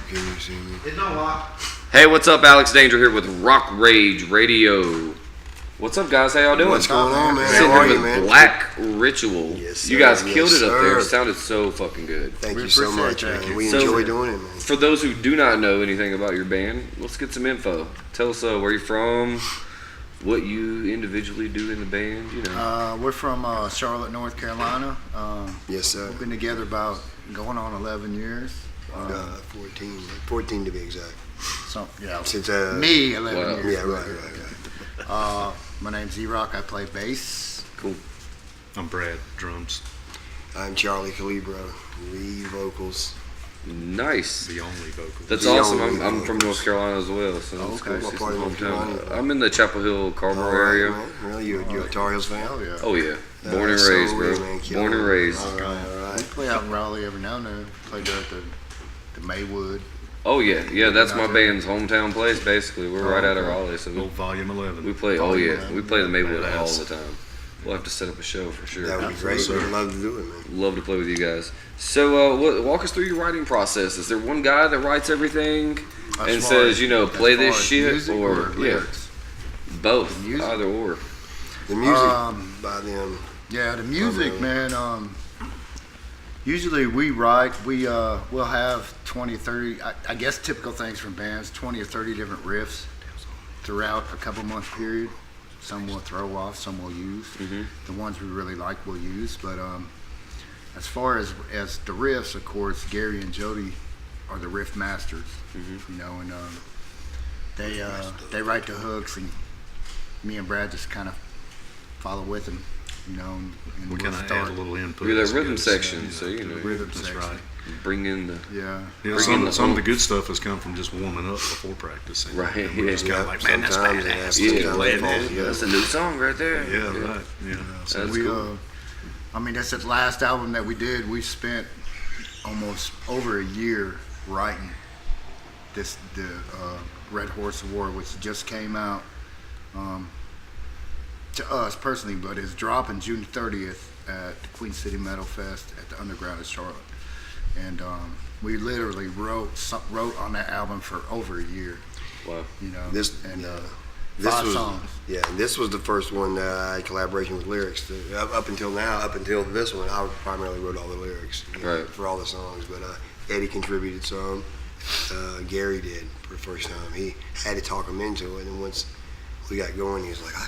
Can you see me? It's not locked. Hey, what's up? Alex Danger here with Rock Rage Radio. What's up, guys? How y'all doing? What's going on, man? Sitting How are here you, with man? Black Ritual. Yes, You sir. guys Yes, killed it up there. It sir. sounded so fucking good. Thank We you so appreciate much, that. man. We So- enjoy doing it, man. For those who do not know anything about your band, let's get some info. Tell us where you're from, what you individually do in the band, you know. We're from Charlotte, North Carolina. Yes, sir. We've been together about going on 11 years. 14 to be exact. Yeah. Since Me, 11 Wow. years. Yeah, right. My name's E-Rock. I play bass. Cool. I'm Brad, drums. I'm Charlie Calibro, lead vocals. Nice. The only vocal. That's The awesome. only I'm from vocals. North Carolina as well, so it's Okay. cool to What see part some of North hometown. Carolina? I'm in the Chapel Hill, Carmel All right, area. man. Really, you're a Tar Heels fan? Hell yeah. Oh yeah, Yeah, born and so raised, weird, bro. man. Born and raised. All right, all We right. play out in Raleigh every now and then. Play there at the Maywood. Oh yeah. That's my band's hometown place. Basically, we're right out of Raleigh, so Old Volume 11. we play. Oh yeah, we play the Maywood all Badass. the time. We'll have to set up a show for sure. That would be great. Absolutely. We'd love to do it, man. Love to play with you guys. So, walk us through your writing process. Is there one guy that writes everything and As far says, as- you know, as play far this as shit, music or yeah, lyrics? both, Music. either or. The music Um, by them. Yeah, the music, Primarily. man. Usually we write, we'll have 20, 30, I guess typical things from bands, 20 or 30 different riffs throughout a couple month period. Some we'll throw off, some we'll use. Mhm. The ones we really like we'll use. But as far as the riffs, of course, Gary and Jody are the riff masters, you know, and they write the hooks, and me and Brad just kind of follow with them, you know, and We we'll kind of start. add a little input. You're as that it rhythm goes. section, Yeah, so you know, Rhythm That's section. right. bring in the Yeah. Yeah, Bring in the some of the hook. good stuff has come from just warming up before practicing. Right, And we're yeah. just kind of like, man, that's Sometimes it badass. happens. yeah, Sometimes play it falls that. together. That's a new song right there. Yeah, right. Yeah. So That's we, cool. I mean, that's the last album that we did. We spent almost over a year writing the Red Horse Award, which just came out to us personally, but it's dropping June 30th at the Queen City Metal Fest at the Underground in Charlotte. And we literally wrote on that album for over a year. Wow. You know, This and this 5 was songs. yeah. This was the first one that I had collaboration with lyrics. Up until now, up until this one, I primarily wrote all the lyrics Right. for all the songs. But Eddie contributed some. Gary did for the first time. He had to talk him into it, and once we got going, he was like, I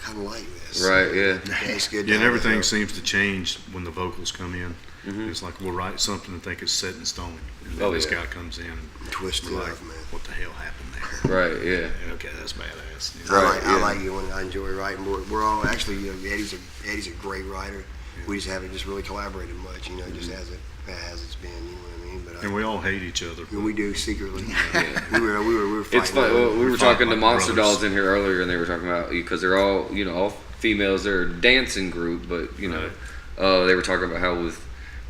kind of like this. Right, yeah. It's good. Yeah, and to have everything it. seems to change when the vocals come in. Mhm. It's like we'll write something and think it's set in stone. And then Oh, this yeah. guy comes in and Twist it we're up, like, man. what the hell happened there? Right, yeah. Yeah, okay, that's badass. Yeah. Right, I yeah. like it when I enjoy writing. We're all actually, you know, Eddie's a great writer. We just haven't just really collaborated much, you know, just as it's been, you know what I mean? But And we all hate each other. we do secretly. Yeah. we were fighting. It's fun. We were fight talking to like Monster brothers. Dolls in here earlier, and they were talking about, because they're all, you know, all females. They're a dancing group, but you know, they were talking about how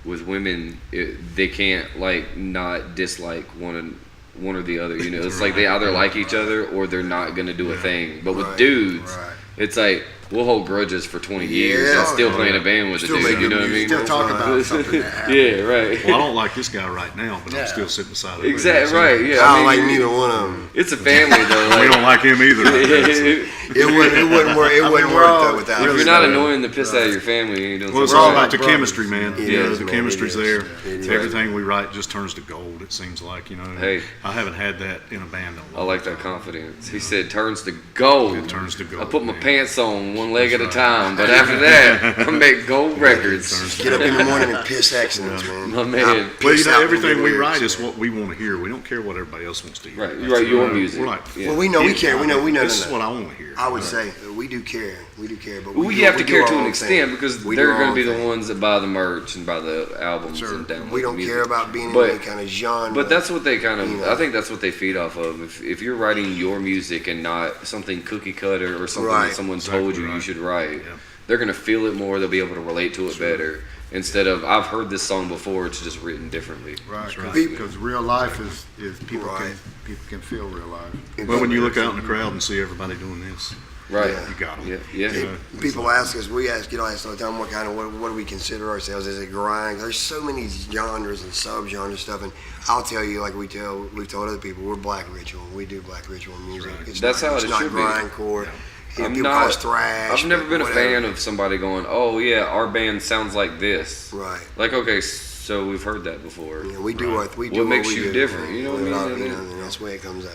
with women, they can't like not dislike one or the other. You know, it's like they either like each other or they're not gonna do a thing. But with Right. dudes, Right. it's like we'll hold grudges for 20 years Yeah. and still Oh, playing yeah. a band with Still a dude. making You know what I music. mean? Still talk about something that happened. Yeah, right. Well, I don't like this guy right now, but Yeah. I'm still sitting beside him. Exactly right. Yeah, I don't like mean, neither one of them. It's a family though. We Like, don't like him either. Right now, so. It wouldn't work. It wouldn't we're work all- though without. if us. you're not annoying the piss out of your family, you don't. Well, it's We're all all about like the brothers. chemistry, man. It You know, is, the man, chemistry's it is. there. It is. Everything we write just turns to gold. It seems like, you know. Hey. I haven't had that in a band in a I long like that time. confidence. He said turns to gold. It turns to gold. I put my man. pants on one leg That's at a right. time, but after that, I make gold records. turns to Get up in the morning and piss excellence, man. My man. I Well, piss you know, out everything the we lyrics, write is man. what we want to hear. We don't care what everybody else wants to hear. Right, you That's write your right. music. We're like, Yeah. Well, we know we care. We know. This is no. what I want to hear. I would say we do care. We do care, but Well, we you do- have to we do care our to an own extent thing. because We they're do our going to be own the thing. ones that buy the merch and buy the albums Sure. and download We the don't music. care about being in But- any kind of genre. But that's what they kind of. You know. I think that's what they feed off of. If you're writing your music and not something cookie cutter or something Right. that someone Exactly told you right. should write, Yeah. they're gonna feel it more. They'll be able to relate to it better. instead of I've heard this song before, it's just written differently. Right, right. because real life is people Right. people can feel real life. Well, when you look out in the crowd and see everybody doing this, Right. Yeah. you got them. Yeah. Yeah. People ask us, we ask, ask all the time, what do we consider ourselves? Is it grind? There's so many genres and sub-genres stuff, and I'll tell you, like we've told other people, we're black ritual. We do black ritual music. Right. It's That's not, how it's it not should be. grindcore. I'm People not- call us thrash. I've never but been a whatever. fan of somebody going, "Oh yeah, our band sounds like this." Right. Like, okay, so we've heard that before. Yeah, we do Right. we do What what makes we you do. different, you know what I mean? And that's the way it comes out.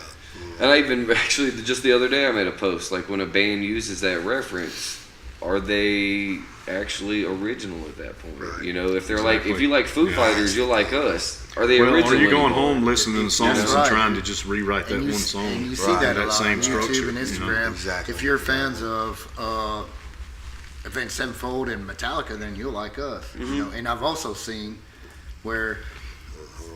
And I even actually just the other day I made a post like when a band uses that reference, are they actually original at that point? Right. You know, if they're like, if Exactly. you like Foo Fighters, you'll like us. Are they Well, original? are you going anymore? home listening to songs That's and right. trying to just rewrite that And you one s- song? And you see Right. that a That lot same on structure, YouTube and you know? Instagram. Exactly. If you're fans of Avenged Sevenfold and Metallica, then you'll like us. You know, and I've also seen where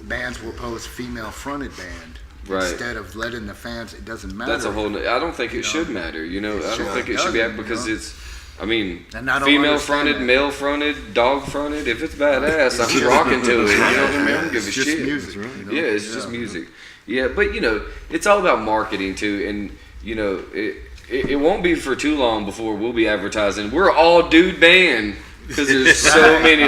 bands will post female-fronted band Right. instead of letting the fans. It doesn't matter. That's a whole. I don't think it You know, should matter. You know, I should- don't think it should be doesn't, because you know? it's. I mean, And I don't female understand fronted, that. male fronted, dog fronted. If it's badass, I'm rocking to it. You know what I mean? I don't give a It's just shit. music. That's right. you know? Yeah, it's just music. Yeah, but you know, it's all about marketing too, and you know, it won't be for too long before we'll be advertising. We're all dude band because there's so many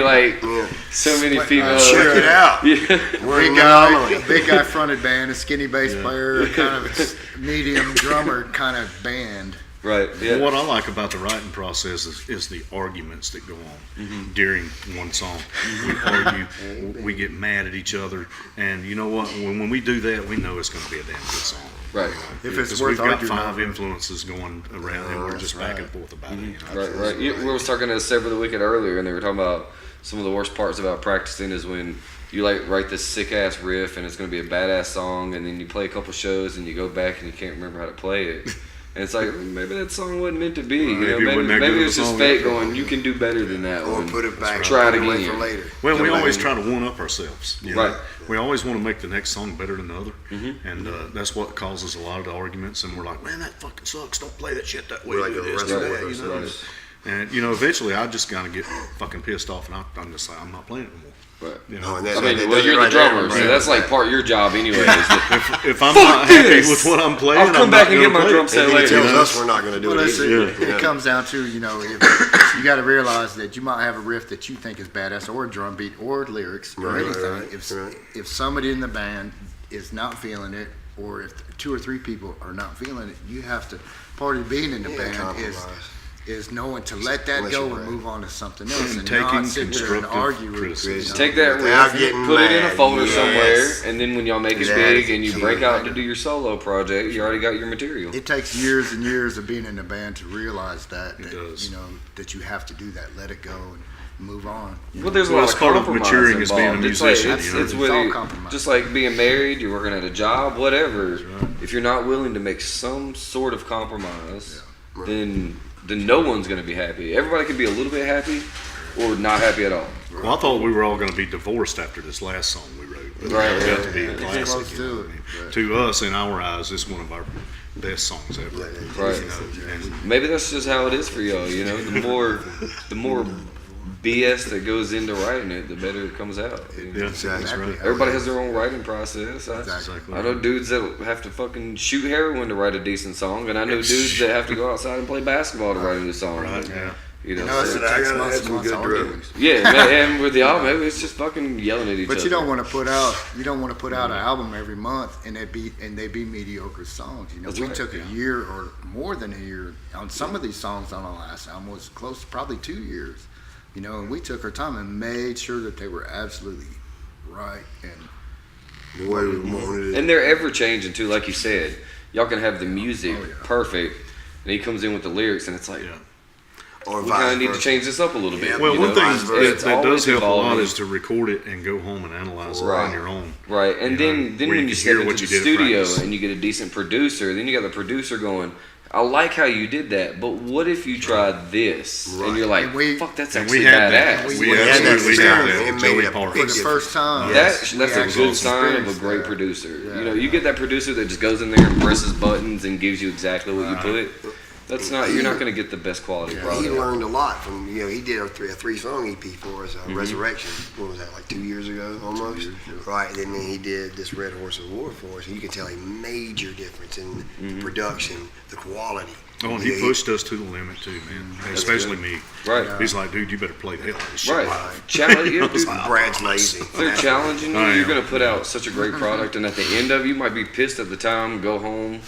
so many female. Check it out. Yeah. We're Big an guy, anomaly. big guy fronted band, a skinny bass player, kind of a medium drummer kind of band. Right. Yeah. What I like about the writing process is the arguments that go on Mm-hmm. during one song. We argue, we get mad at each other, and you know what? When we do that, we know it's going to be a damn good song. Right. If it's Because worth we've got arguing 5 over. influences going around, and we're just that's back and right. forth about it. You know? Right, right. We was talking to Sever the Wicked earlier, and they were talking about some of the worst parts about practicing is when you like write this sick ass riff, and it's going to be a badass song, and then you play a couple shows, and you go back and you can't remember how to play it. And it's like maybe that song wasn't meant to be. You know, Maybe it wasn't that maybe good of it's a just song fate after all. going. You can do better than that Or one. put it back. Try it put away again. for later. Well, we Come always back. try to one up ourselves. You know? Right. We always want to make the next song better than the other, Mm-hmm. and that's what causes a lot of the arguments. And we're like, man, that fucking sucks. Don't play that shit that way. We like Do to this, wrestle do with that, you know? ourselves. And you know, eventually, I just kind of get fucking pissed off, and I'm just like, I'm not playing it anymore. Right. You Oh, know, and that's I mean, that well, does it you're the right there, drummer, so right? that's like part of your job anyway. Is to, if I'm Fuck not happy this! with what I'm playing, I'll come I'm back not and get gonna my play drum it. set And he later. tells you know? us we're not going to do Well, it listen, either. it comes down to, you know, if you got to realize that you might have a riff that you think is badass, or a drum beat, or lyrics, or Right, anything. right, if right. if somebody in the band is not feeling it, or if 2 or 3 people are not feeling it, you have to. Part of being in the Yeah, band compromise. is knowing to let that Unless go you're and right. move on to something else, And and taking not sit there and constructive argue with criticism. Take that Without riff, getting put it in a mad, folder yes. somewhere, and then when y'all make it That big is and you key. break out to do your solo project, you already got your material. It takes years and years of being in the band to realize that It does. you know that you have to do that, let it go and move on. you Well, know? there's a Well, lot it's of part of compromise maturing as being a involved. It's like- musician, it's, you know? it's It's with all it- compromise. just like being married, you're working at a job, whatever. If you're not willing to make some sort of compromise, then no one's going to be happy. Everybody can be a little bit happy or not happy at all. Well, I thought we were all going to be divorced after this last song we wrote. But Right, it got yeah, to be a yeah. classic. Close you to know? it, but- To us, in our eyes, it's one of our best songs ever. Right. You know, and Maybe that's just how it is for y'all. You know, the more BS that goes into writing it, the better it comes out. you know? yeah, that's Exactly. right. Everybody has their own writing process. Exactly. I know dudes that have to fucking shoot heroin to write a decent song, and I know dudes that have to go outside and play basketball to write a new song. Right, yeah. You know, You know, so- it takes I gotta months have and some months good of arguing. drugs. yeah, man, and with y'all, maybe it's just fucking yelling at each other. But you don't want to put out an album every month and they be mediocre songs. You know, That's we right, took yeah. a year or more than a year on some of these songs on our last album was close to probably 2 years. You know, and we took our time and made sure that they were absolutely right and The way we wanted it. And they're ever changing too, like you said. Y'all can have the music Oh, yeah. perfect, and he comes in with the lyrics, and it's like, Yeah. Or we vice kind of need to versa. change this up a little bit. Yeah, Well, you one know? thing vice versa. It's that does always help a lot evolving. is to record it and go home and analyze it Right. on your own. Right, and You know, then where when you you can step hear into what the you did at studio practice. and you get a decent producer, then you got the producer going, I like how you did that, but what if you tried this? Right. And you're like, And we- fuck, that's And actually we had badass. that. We We had that absolutely had experience. that It with made Joey a Parker. for the first time. That's we a actually good sign of a experienced great that. producer. Yeah. You know, you get that producer that just goes in there and presses buttons and gives you exactly what you put. That's not. You're not going to get the best quality product. He learned a lot from, he did a three song EP for us, Resurrection. What was that, like 2 years ago almost? Right, and then he did this Red Horse of War for us. And you can tell a major difference in the production, the quality. Oh, and he pushed us to the limit too, man. Especially me. Right. He's like, dude, you better play the hell out of this shit. Right. Challenge. Yeah, dude. Brad's lazy. They're challenging you. I You're am. going to put out such a great product, and at the end of it, you might be pissed at the time, go home,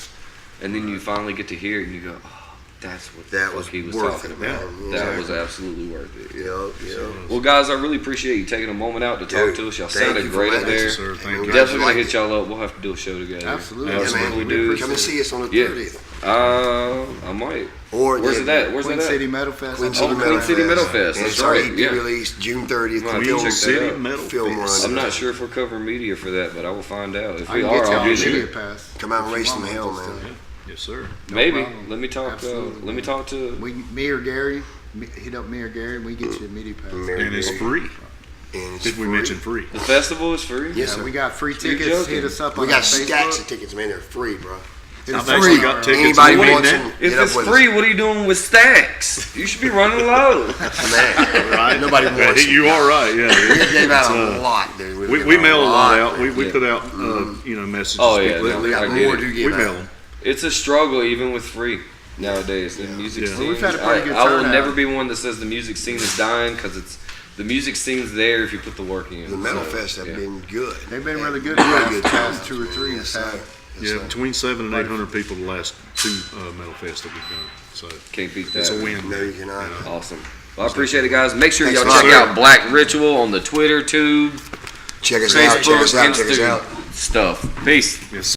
and then you finally get to hear it, and you go, "Oh, that's what the That fuck was he was worth talking it, about. man. That Yeah. was absolutely worth it." Yep. Well, guys, I really appreciate you taking a moment out to talk to us. Y'all Thank sounded you for great up letting us, there. sir. Thank We're you. glad Definitely gonna liked hit it. y'all up. We'll have to do a show together. Absolutely. Yeah, Absolutely man. do. Come and see us on the Yeah. 30th. I might. Or Where's it at? Where's Queen it at? City Metal Fest. Queen Oh, City Metal Queen City Fest. Metal Fest. And That's it's our right. EP Yeah. release June 30th. Might Film- check Queen that City out. Metal Film Fest. I'm not sure if we're covering media for that, but I will find out. If I we can are, get y'all I'll be a media there. pass. Come out and If you race some want hell, us to. man. Yes, sir. No Maybe. problem. Let me talk. Absolutely. Let me talk to. Me or Gary, hit up me or Gary, we get you a media pass. And it's free. And it's Did we free. mention free? The festival is free. Yes, Yeah, sir. we got free You're tickets. joking. Hit us up We on got our stacks Facebook. of tickets, man. They're free, bro. Hit I've us actually up got on- tickets. Anybody What do you wants need? them, If hit up it's with free, what are you doing with stacks? You should be running low. us. Man, Right? nobody wants them. You are right. We Yeah. gave out It's, a lot, dude. We gave mail a lot man. out. We Yeah. put out messages. Oh, yeah, People- no, We got I more get to it. give we mail out. them. It's a struggle even with free nowadays. The music Yeah. scene. Well, we've had a pretty good I will turnout. never be one that says the music scene is dying because it's the music scene's there if you put the work in. The Metal So, Fest have yeah. been good. They've been really good. Really the good past turnouts, 2 or man. 3 Yes, we've sir. had. Yes, Yeah, sir. between 700 and 800 people the last 2 metal fests that we've done. So Can't beat that. it's a win. No, you cannot. Awesome. Well, I appreciate it, guys. Make sure y'all Thanks, check sir. out Black Ritual on the Twitter tube, Check us out. Check Facebook, us out. Check us Insta out. stuff. Peace. Yes.